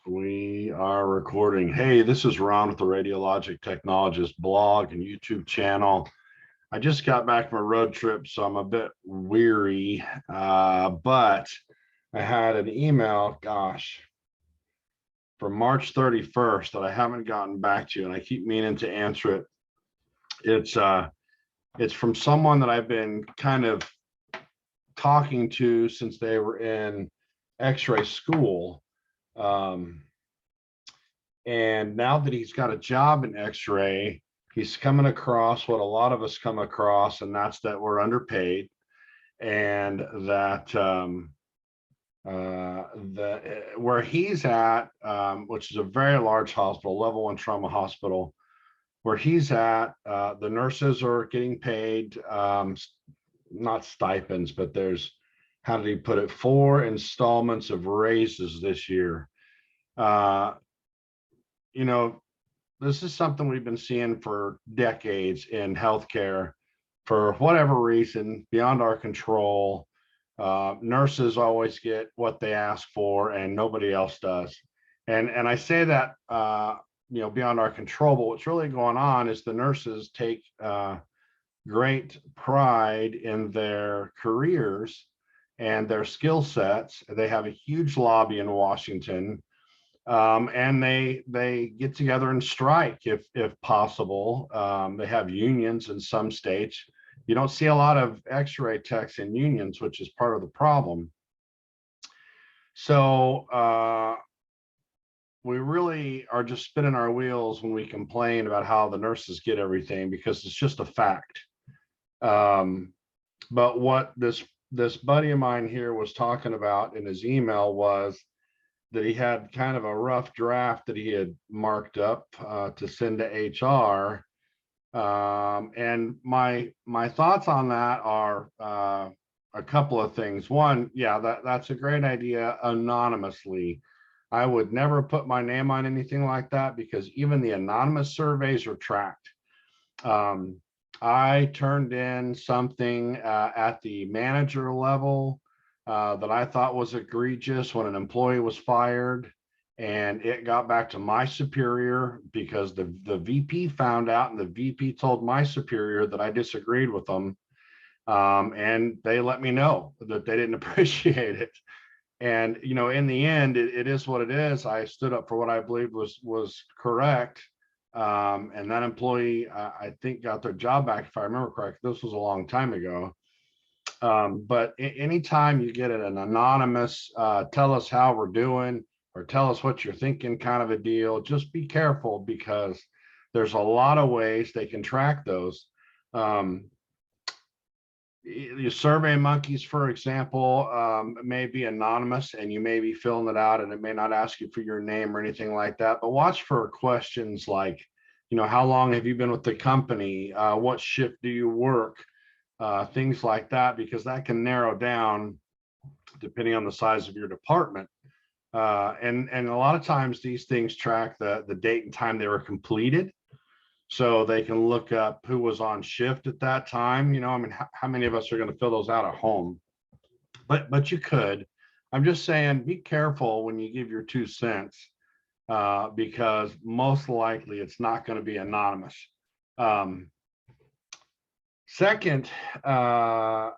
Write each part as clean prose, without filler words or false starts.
We are recording. Hey, this is Ron with the Radiologic Technologist blog and YouTube channel. I just got back from a road trip, so I'm a bit weary, but I had an email, from March 31st that I haven't gotten back to, and I keep meaning to answer it. It's from someone that I've been kind of talking to since they were in X-ray school. And now that he's got a job in X-ray, he's coming across what a lot of us come across, and that's that we're underpaid, and that where he's at, which is a very large hospital, level 1 trauma hospital, where he's at, the nurses are getting paid, not stipends, but there's, how did he put it, 4 installments of raises this year. This is something we've been seeing for decades in healthcare. For whatever reason, beyond our control, nurses always get what they ask for and nobody else does. And I say that, beyond our control, but what's really going on is the nurses take great pride in their careers and their skill sets. They have a huge lobby in Washington. And they get together and strike if possible. They have unions in some states. You don't see a lot of X-ray techs in unions, which is part of the problem. So we really are just spinning our wheels when we complain about how the nurses get everything, because it's just a fact. But what this buddy of mine here was talking about in his email was that he had kind of a rough draft that he had marked up to send to HR. And my thoughts on that are a couple of things. One, yeah, that's a great idea anonymously. I would never put my name on anything like that, because even the anonymous surveys are tracked. I turned in something at the manager level that I thought was egregious when an employee was fired, and it got back to my superior because the VP found out, and the VP told my superior that I disagreed with them, and they let me know that they didn't appreciate it. And in the end, it is what it is. I stood up for what I believed was correct, and that employee, I think, got their job back, if I remember correctly. This was a long time ago. But anytime you get an anonymous, tell us how we're doing, or tell us what you're thinking kind of a deal, just be careful, because there's a lot of ways they can track those. Your Survey Monkeys, for example, may be anonymous, and you may be filling it out, and it may not ask you for your name or anything like that. But watch for questions like, how long have you been with the company? What shift do you work? Things like that, because that can narrow down depending on the size of your department. And a lot of times these things track the date and time they were completed, so they can look up who was on shift at that time. How many of us are going to fill those out at home? But you could. I'm just saying, be careful when you give your 2 cents, because most likely it's not going to be anonymous. Second, I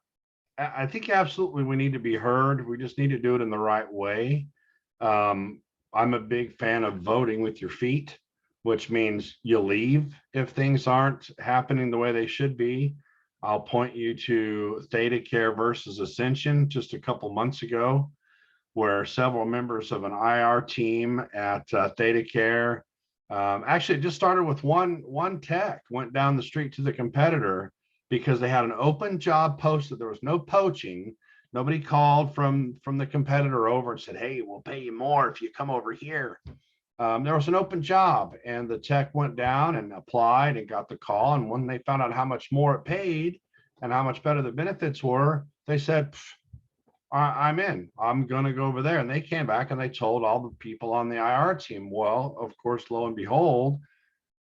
think absolutely we need to be heard. We just need to do it in the right way. I'm a big fan of voting with your feet, which means you leave if things aren't happening the way they should be. I'll point you to Theta Care versus Ascension just a couple months ago, where several members of an IR team at Theta Care, actually it just started with one tech, went down the street to the competitor because they had an open job posted. There was no poaching. Nobody called from the competitor over and said, hey, we'll pay you more if you come over here. There was an open job, and the tech went down and applied and got the call. And when they found out how much more it paid and how much better the benefits were, they said, I'm in. I'm going to go over there. And they came back and they told all the people on the IR team. Well, of course, lo and behold,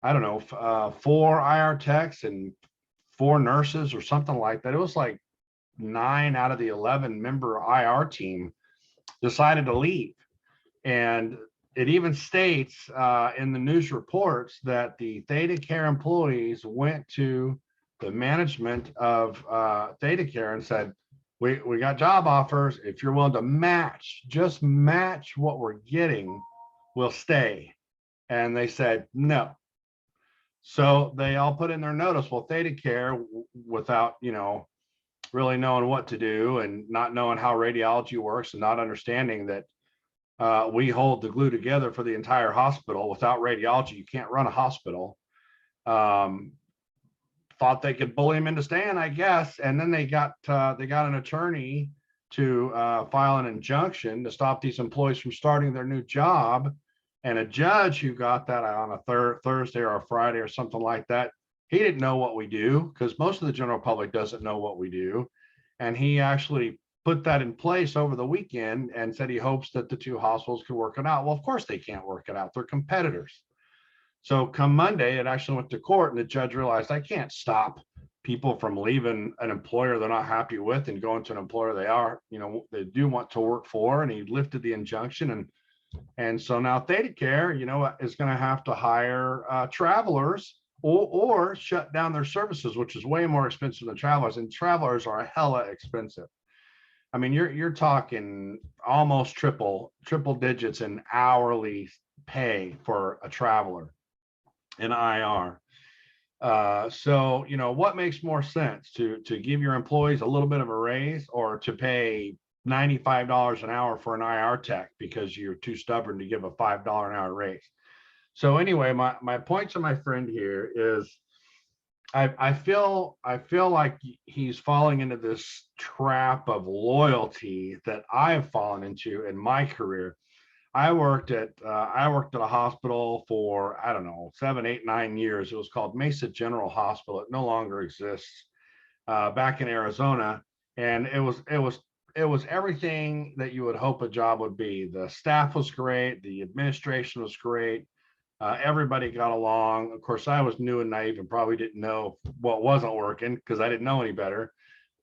I don't know, 4 IR techs and 4 nurses or something like that. It was like 9 out of the 11 member IR team decided to leave. And it even states in the news reports that the Theta Care employees went to the management of Theta Care and said, we got job offers. If you're willing to match, just match what we're getting, we'll stay. And they said no. So they all put in their notice. Well, Theta Care, without, really knowing what to do and not knowing how radiology works and not understanding that we hold the glue together for the entire hospital. Without radiology, you can't run a hospital. Thought they could bully him into staying, I guess. And then they got an attorney to file an injunction to stop these employees from starting their new job. And a judge who got that on a Thursday or a Friday or something like that, he didn't know what we do, because most of the general public doesn't know what we do. And he actually put that in place over the weekend and said he hopes that the two hospitals could work it out. Well, of course they can't work it out. They're competitors. So come Monday, it actually went to court, and the judge realized I can't stop people from leaving an employer they're not happy with and going to an employer they do want to work for. And he lifted the injunction. And so now Theta Care, is going to have to hire travelers or shut down their services, which is way more expensive than travelers. And travelers are hella expensive. I mean, you're talking almost triple digits in hourly pay for a traveler in IR. So, what makes more sense, to give your employees a little bit of a raise, or to pay $95 an hour for an IR tech because you're too stubborn to give a $5 an hour raise? So anyway, my point to my friend here is I feel like he's falling into this trap of loyalty that I've fallen into in my career. I worked at a hospital for, I don't know, 7, 8, 9 years. It was called Mesa General Hospital. It no longer exists. Back in Arizona, and it was everything that you would hope a job would be. The staff was great. The administration was great. Everybody got along. Of course, I was new and naive and probably didn't know what wasn't working because I didn't know any better.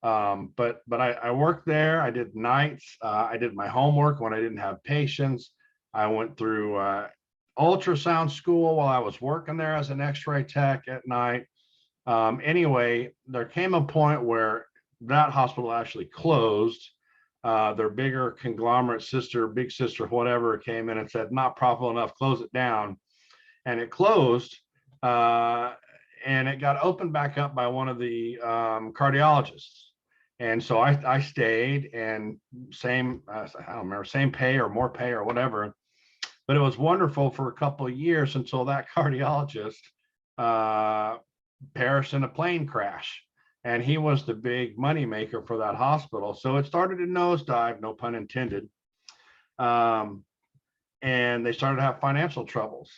But I worked there. I did nights. I did my homework when I didn't have patients. I went through ultrasound school while I was working there as an x-ray tech at night. Anyway, there came a point where that hospital actually closed. Their bigger conglomerate big sister, whatever, came in and said, not profitable enough, close it down. And it closed, and it got opened back up by one of the cardiologists. And so I stayed, and same, I don't remember, same pay or more pay or whatever. But it was wonderful for a couple of years until that cardiologist perished in a plane crash. And he was the big money maker for that hospital. So it started to nosedive, no pun intended. And they started to have financial troubles.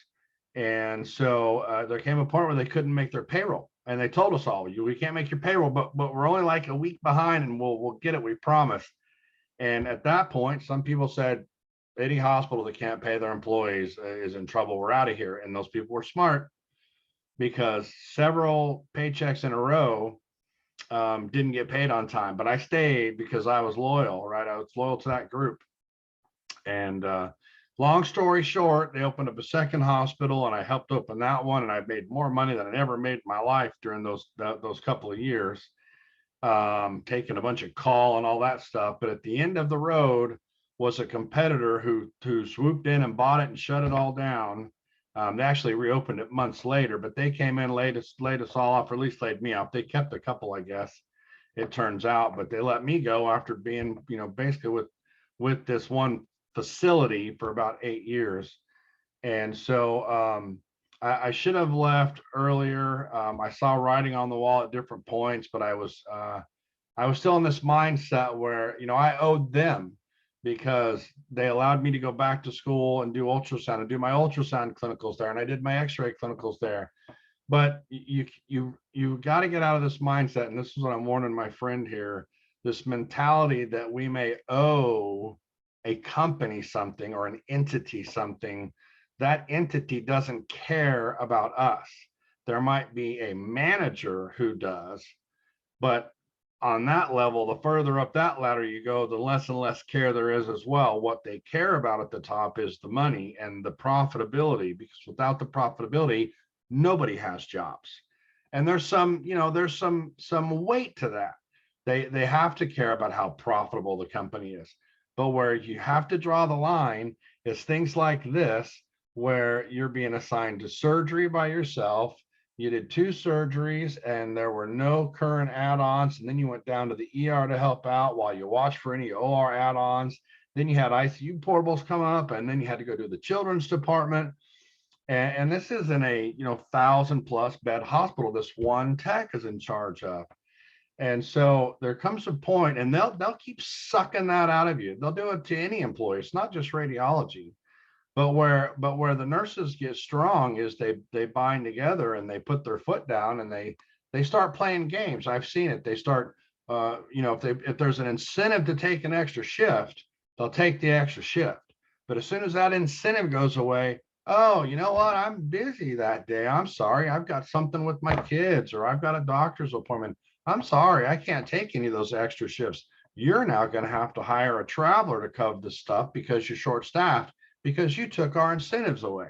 And so there came a point where they couldn't make their payroll. And they told us all, we can't make your payroll, but we're only like a week behind, and we'll get it, we promise. And at that point, some people said, any hospital that can't pay their employees is in trouble. We're out of here. And those people were smart, because several paychecks in a row didn't get paid on time. But I stayed because I was loyal, right? I was loyal to that group. And long story short, they opened up a second hospital, and I helped open that one, and I made more money than I ever made in my life during those couple of years, taking a bunch of call and all that stuff. But at the end of the road was a competitor who swooped in and bought it and shut it all down. They actually reopened it months later, but they came in, laid us all off, or at least laid me off. They kept a couple, I guess, it turns out, but they let me go after being, basically with this one facility for about 8 years. And so I should have left earlier. I saw writing on the wall at different points, but I was still in this mindset where, I owed them, because they allowed me to go back to school and do ultrasound and do my ultrasound clinicals there. And I did my x-ray clinicals there. But you got to get out of this mindset. And this is what I'm warning my friend here, this mentality that we may owe a company something or an entity something. That entity doesn't care about us. There might be a manager who does, but on that level, the further up that ladder you go, the less and less care there is as well. What they care about at the top is the money and the profitability, because without the profitability, nobody has jobs. And there's some, there's some weight to that. They have to care about how profitable the company is. But where you have to draw the line is things like this, where you're being assigned to surgery by yourself. You did 2 surgeries and there were no current add-ons. And then you went down to the ER to help out while you watched for any OR add-ons. Then you had ICU portables come up, and then you had to go to the children's department. And this is in a 1,000+ bed hospital this one tech is in charge of. And so there comes a point, and they'll keep sucking that out of you. They'll do it to any employee. It's not just radiology. But where the nurses get strong is they bind together and they put their foot down, and they start playing games. I've seen it. They start, if there's an incentive to take an extra shift, they'll take the extra shift. But as soon as that incentive goes away, oh, you know what? I'm busy that day. I'm sorry. I've got something with my kids, or I've got a doctor's appointment. I'm sorry. I can't take any of those extra shifts. You're now going to have to hire a traveler to cover this stuff because you're short-staffed, because you took our incentives away.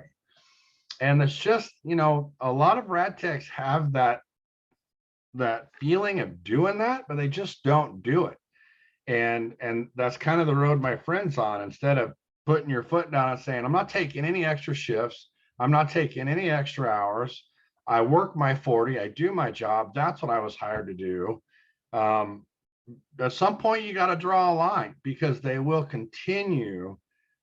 And it's just, a lot of rad techs have that feeling of doing that, but they just don't do it. And that's kind of the road my friend's on. Instead of putting your foot down and saying, I'm not taking any extra shifts, I'm not taking any extra hours, I work my 40, I do my job, that's what I was hired to do. At some point you got to draw a line, because they will continue.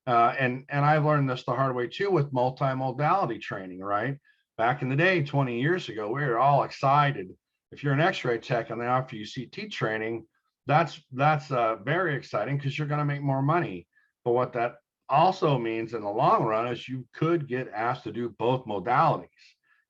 And I've learned this the hard way too with multimodality training, right? Back in the day, 20 years ago, we were all excited. If you're an x-ray tech and they offer you CT training, that's very exciting, because you're going to make more money. But what that also means in the long run is you could get asked to do both modalities.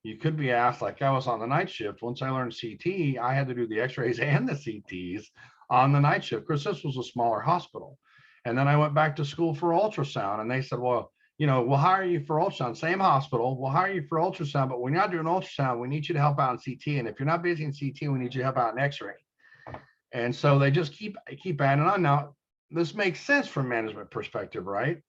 You could be asked, like I was on the night shift. Once I learned CT, I had to do the x-rays and the CTs on the night shift, because this was a smaller hospital. And then I went back to school for ultrasound, and they said, well, we'll hire you for ultrasound, same hospital, we'll hire you for ultrasound, but when you're not doing ultrasound, we need you to help out in CT. And if you're not busy in CT, we need you to help out in x-ray. And so they just keep adding on. Now, this makes sense from management perspective, right?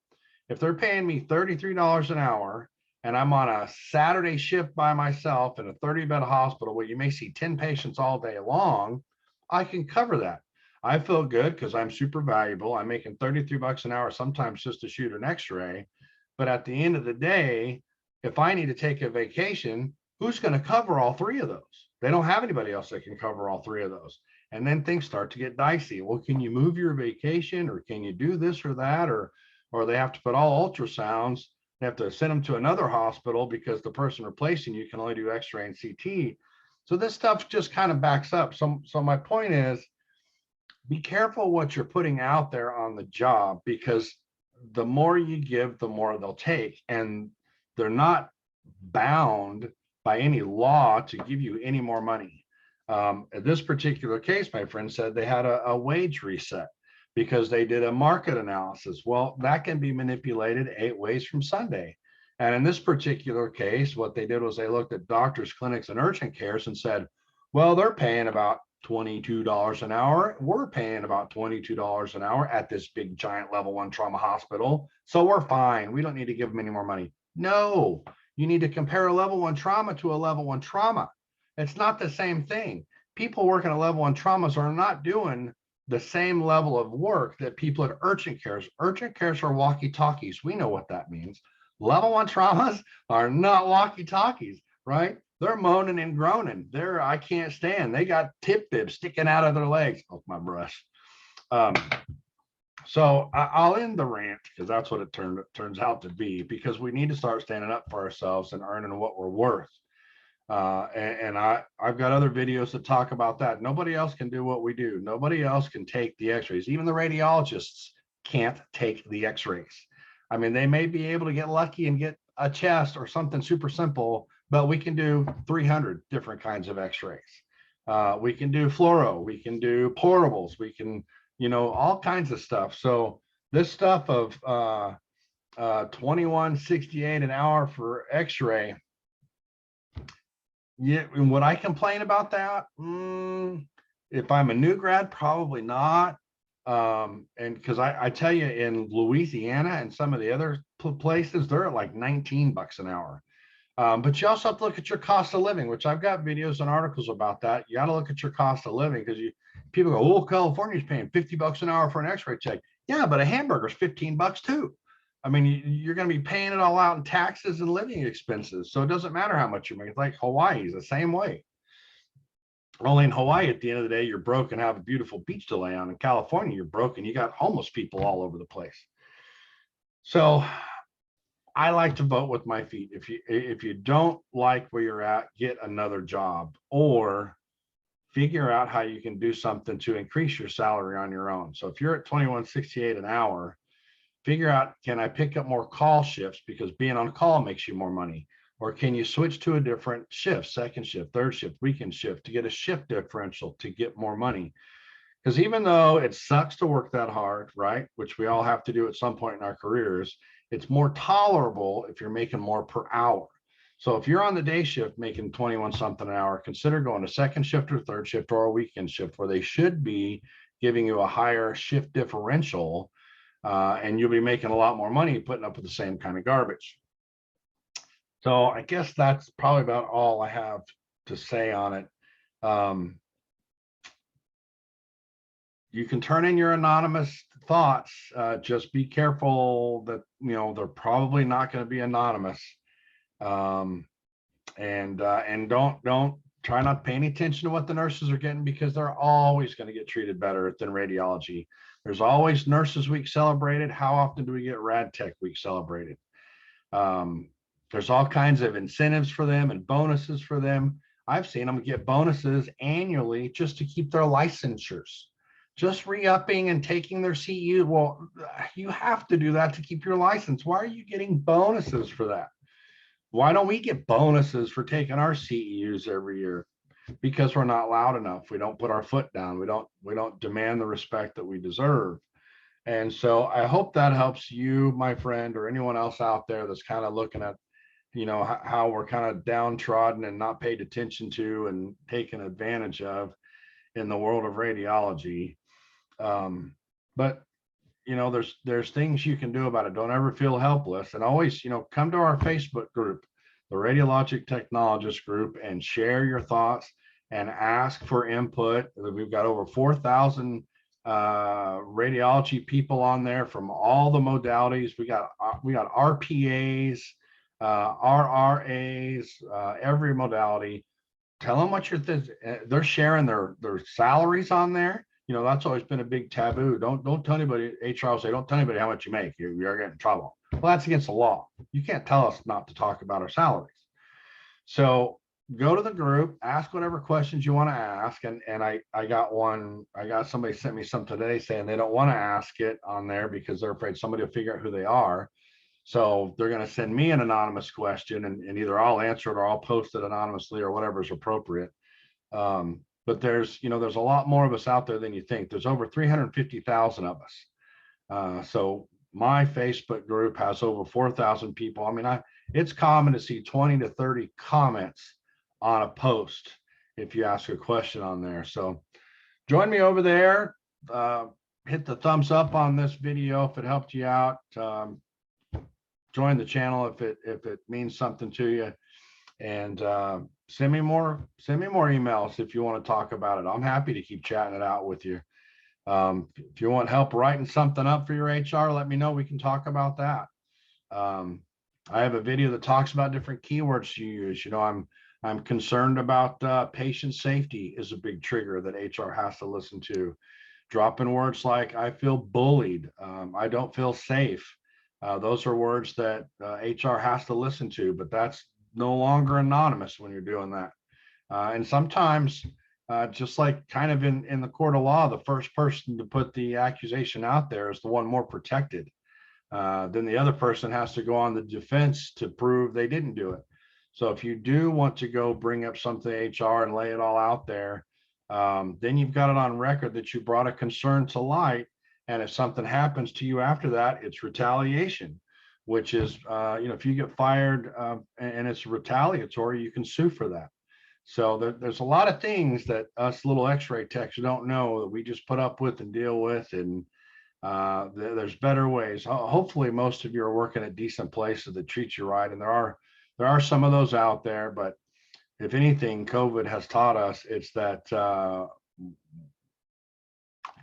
If they're paying me $33 an hour and I'm on a Saturday shift by myself in a 30-bed hospital where you may see 10 patients all day long, I can cover that. I feel good because I'm super valuable. I'm making $33 an hour sometimes just to shoot an x-ray. But at the end of the day, if I need to take a vacation, who's going to cover all 3 of those? They don't have anybody else that can cover all 3 of those. And then things start to get dicey. Well, can you move your vacation, or can you do this or that? Or they have to put all ultrasounds. They have to send them to another hospital because the person replacing you can only do x-ray and CT. So this stuff just kind of backs up. So my point is, be careful what you're putting out there on the job, because the more you give, the more they'll take. And they're not bound by any law to give you any more money. In this particular case, my friend said they had a wage reset because they did a market analysis. Well, that can be manipulated 8 ways from Sunday. And in this particular case, what they did was they looked at doctors, clinics, and urgent cares and said, well, they're paying about $22 an hour. We're paying about $22 an hour at this big giant level 1 trauma hospital. So we're fine. We don't need to give them any more money. No, you need to compare a level 1 trauma to a level 1 trauma. It's not the same thing. People working at level 1 traumas are not doing the same level of work that people at urgent cares. Urgent cares are walkie-talkies. We know what that means. Level 1 traumas are not walkie-talkies, right? They're moaning and groaning. I can't stand. They got tip bibs sticking out of their legs. Oh, my brush. So I'll end the rant, because that's what it turns out to be, because we need to start standing up for ourselves and earning what we're worth. And I've got other videos that talk about that. Nobody else can do what we do. Nobody else can take the x-rays. Even the radiologists can't take the x-rays. I mean, they may be able to get lucky and get a chest or something super simple, but we can do 300 different kinds of x-rays. We can do fluoro, we can do portables, we can, all kinds of stuff. So this stuff of $21.68 an hour for x-ray, yeah, would I complain about that? If I'm a new grad, probably not. And because I tell you, in Louisiana and some of the other places, they're at like 19 bucks an hour. But you also have to look at your cost of living, which I've got videos and articles about that. You got to look at your cost of living because people go, oh, California's paying 50 bucks an hour for an x-ray check. Yeah, but a hamburger's 15 bucks too. I mean, you're going to be paying it all out in taxes and living expenses. So it doesn't matter how much you make. It's like Hawaii's the same way. Only in Hawaii, at the end of the day, you're broke and have a beautiful beach to lay on. In California, you're broke and you got homeless people all over the place. So I like to vote with my feet. If you don't like where you're at, get another job or figure out how you can do something to increase your salary on your own. So if you're at $21.68 an hour, figure out, can I pick up more call shifts because being on call makes you more money? Or can you switch to a different shift, second shift, third shift, weekend shift to get a shift differential to get more money? Because even though it sucks to work that hard, right, which we all have to do at some point in our careers, it's more tolerable if you're making more per hour. So if you're on the day shift making 21 something an hour, consider going to second shift or third shift or a weekend shift where they should be giving you a higher shift differential, and you'll be making a lot more money putting up with the same kind of garbage. So I guess that's probably about all I have to say on it. You can turn in your anonymous thoughts. Just be careful that, they're probably not going to be anonymous. And don't try not to pay any attention to what the nurses are getting because they're always going to get treated better than radiology. There's always Nurses Week celebrated. How often do we get Rad Tech Week celebrated? There's all kinds of incentives for them and bonuses for them. I've seen them get bonuses annually just to keep their licensures, just re-upping and taking their CEU. Well, you have to do that to keep your license. Why are you getting bonuses for that? Why don't we get bonuses for taking our CEUs every year? Because we're not loud enough. We don't put our foot down. We don't demand the respect that we deserve. And so I hope that helps you, my friend, or anyone else out there that's kind of looking at, how we're kind of downtrodden and not paid attention to and taken advantage of in the world of radiology. But there's things you can do about it. Don't ever feel helpless, and always, come to our Facebook group, the Radiologic Technologist group, and share your thoughts and ask for input. We've got over 4,000 radiology people on there from all the modalities. We got RPAs, RRAs, every modality. Tell them what they're sharing their salaries on there. That's always been a big taboo. Don't tell anybody. HR will say, don't tell anybody how much you make. You're getting in trouble. Well, that's against the law. You can't tell us not to talk about our salaries. So go to the group, ask whatever questions you want to ask. And I got somebody sent me some today saying they don't want to ask it on there because they're afraid somebody will figure out who they are. So they're going to send me an anonymous question, and either I'll answer it or I'll post it anonymously or whatever is appropriate. But there's a lot more of us out there than you think. There's over 350,000 of us. So my Facebook group has over 4,000 people. I mean, it's common to see 20 to 30 comments on a post if you ask a question on there. So join me over there. Hit the thumbs up on this video if it helped you out. Join the channel if it means something to you, and send me more emails if you want to talk about it. I'm happy to keep chatting it out with you. If you want help writing something up for your HR, let me know. We can talk about that. I have a video that talks about different keywords you use. I'm concerned about patient safety is a big trigger that HR has to listen to. Dropping words like I feel bullied, I don't feel safe. Those are words that HR has to listen to, but that's no longer anonymous when you're doing that. And sometimes, just like kind of in the court of law, the first person to put the accusation out there is the one more protected. Then the other person has to go on the defense to prove they didn't do it. So if you do want to go bring up something to HR and lay it all out there, then you've got it on record that you brought a concern to light. And if something happens to you after that, it's retaliation, which is, if you get fired and it's retaliatory, you can sue for that. So there's a lot of things that us little x-ray techs don't know that we just put up with and deal with. And there's better ways. Hopefully most of you are working at decent places that treat you right. And there are some of those out there, but if anything, COVID has taught us, it's that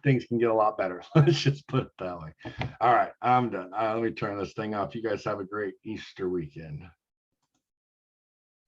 things can get a lot better. Let's just put it that way. All right, I'm done. Let me turn this thing off. You guys have a great Easter weekend.